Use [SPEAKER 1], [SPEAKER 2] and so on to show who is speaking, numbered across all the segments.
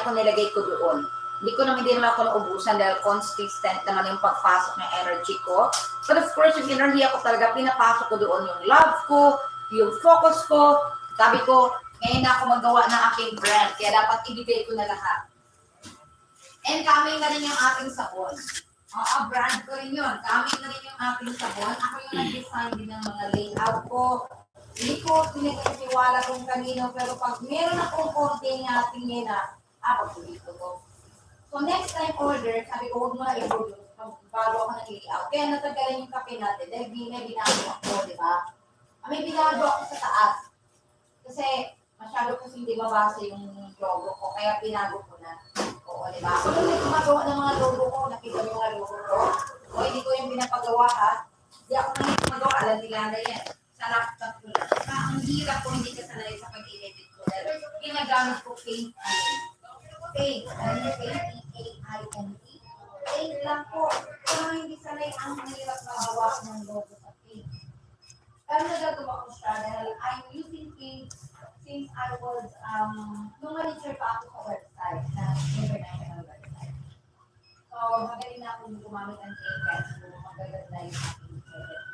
[SPEAKER 1] ako nilagay ko doon. Hindi naman ako naubusan dahil consistent naman yung pagpasok ng energy ko. But of course, yung energy ako talaga, pinapasok ko doon yung love ko, yung focus ko. Sabi ko, ngayon na ako magawa ng aking brand, kaya dapat ibigay ko na lahat. And coming na rin yung ating sabon. Oo, brand ko rin yun. Coming na rin yung ating sabon. Ako yung nag-design din ng mga layout ko. Hindi ko pinagkatiwala kung kanino, pero pag meron akong konti nga tingin na, pagpulito ko. So next time order, sabi ko, huwag mo na i-order bago ako nag-layout. Kaya natagalan yung kape natin dahil may binago ako, di ba? May binago ako sa taas. Kasi masyado kasi hindi mabasa yung logo ko, kaya binago ko na. Oo, di ba? So kung may gumagawa ng mga logo ko, nakita yung mga logo ko, o hindi ko yung pinapagawa ha, hindi ako nang gumagawa, alam nila na yan. Sa laptop ko lang. Ang hirap ko hindi kasanay sa pag-edit ko. Dahil ginagamit ko paint. Paint. P-A-I-N-T. Paint lang po. Kung hindi sanay, ang hirap magawa ng logo sa paint. Pero nagagawa ko siya dahil I'm using paint since I was, nung ma-research pa ako sa website, na international website. So, magaling na akong gumamit ng paint guys. So, magaganda yung aking edit.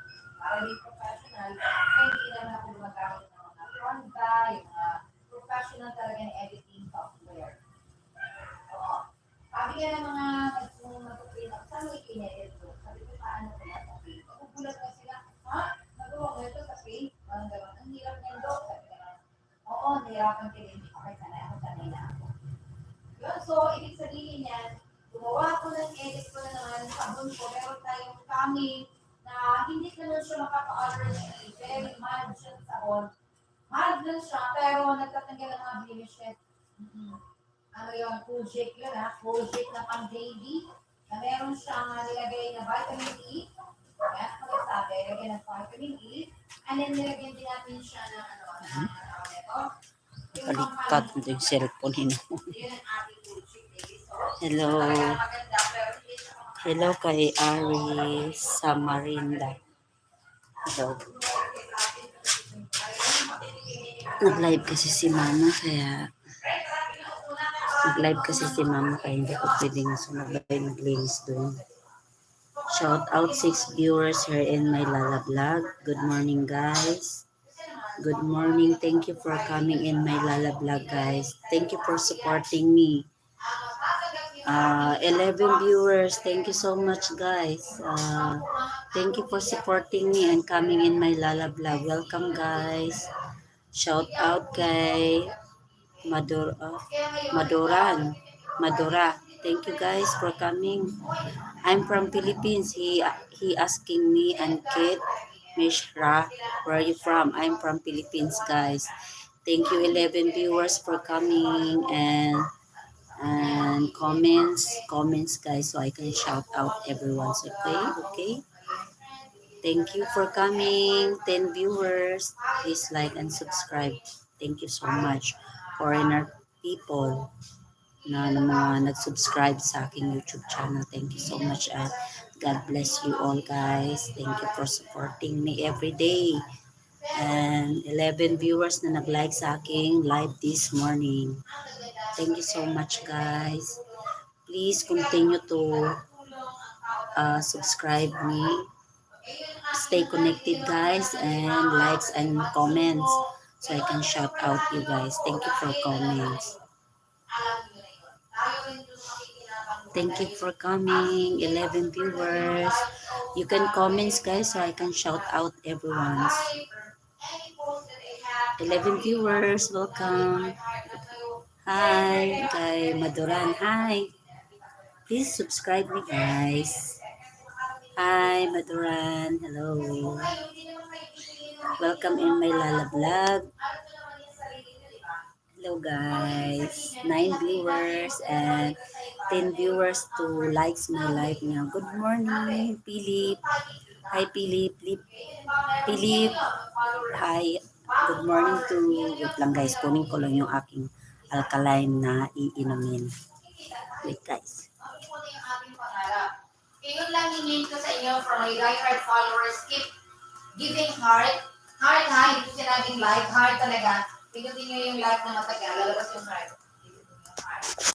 [SPEAKER 1] Para di professional, hindi naman ako gumagamit ng mga Canva, yung mga professional talaga na editing software. Oo. Sabi nga ng mga nag-print ako, saan mo ikinedit ko? Sabi ko, paano ko na sa paint? Nagugulat na sila, ha? Nagawa ko ito sa paint? Parang gano'n. Ang hirap niyan do. Sabi ka na, oo, nahirapan ka din. Okay, sanay na ako. Yun, so, ibig sabihin yan, gumawa ko ng edit ko na naman, sabon ko, meron tayong coming, na hindi naman siya makaka-already. Very mild siya sa sabon. Mild lang siya, pero nagtatanggal ang mga blemishes. Ano yung Kojic yun ha? Kojic na pang baby. Na meron siyang nilagay na vitamin E. Kaya ako nagsabi, nilagay ng vitamin E. And then nilagyan din natin siya ng ito.
[SPEAKER 2] Baliktad mo yung cellphone nino. Hello. Hello kay Ari Samarinda. Hello. Nag-live kasi si Mama kaya hindi ko pwedeng maglinis doon. Shout out 6 viewers here in my Lala vlog. Good morning guys. Good morning. Thank you for coming in my Lala vlog guys. Thank you for supporting me. 11 viewers. Thank you so much guys. Thank you for supporting me and coming in my Lala vlog. Welcome guys. Shout out kay Madura. Thank you guys for coming. I'm from Philippines. He asking me and Kate Mishra, where are you from? I'm from Philippines guys. Thank you 11 viewers for coming and comments guys, so I can shout out everyone's okay. Thank you for coming. 10 viewers, please like and subscribe. Thank you so much foreigner people na mga nag-subscribe sa aking YouTube channel. Thank you so much and God bless you all guys. Thank you for supporting me every day. And 11 viewers na nag-like sa aking live this morning. Thank you so much guys. Please continue to subscribe me. Stay connected guys and likes and comments so I can shout out you guys. Thank you for comments. Thank you for coming 11 viewers. You can comments guys so I can shout out everyone. 11 viewers, welcome. Hi kay Maduran. Hi. Please subscribe me guys. Hi Maduran. Hello. Welcome in my Lala vlog. Hello guys. 9 viewers and 10 viewers to likes my live now. Good morning, Philip. Hi Philip. Philip. Hi. Good morning to wait lang guys. Kunin ko lang yung aking alkaline na iinumin. Wait guys.
[SPEAKER 1] Yun lang hingin ko sa inyo from my diehard followers. Keep giving heart. Heart ha, hindi ko sinabing like. Heart talaga. Pinutin nyo yung like na matagal. Lalabas yung heart.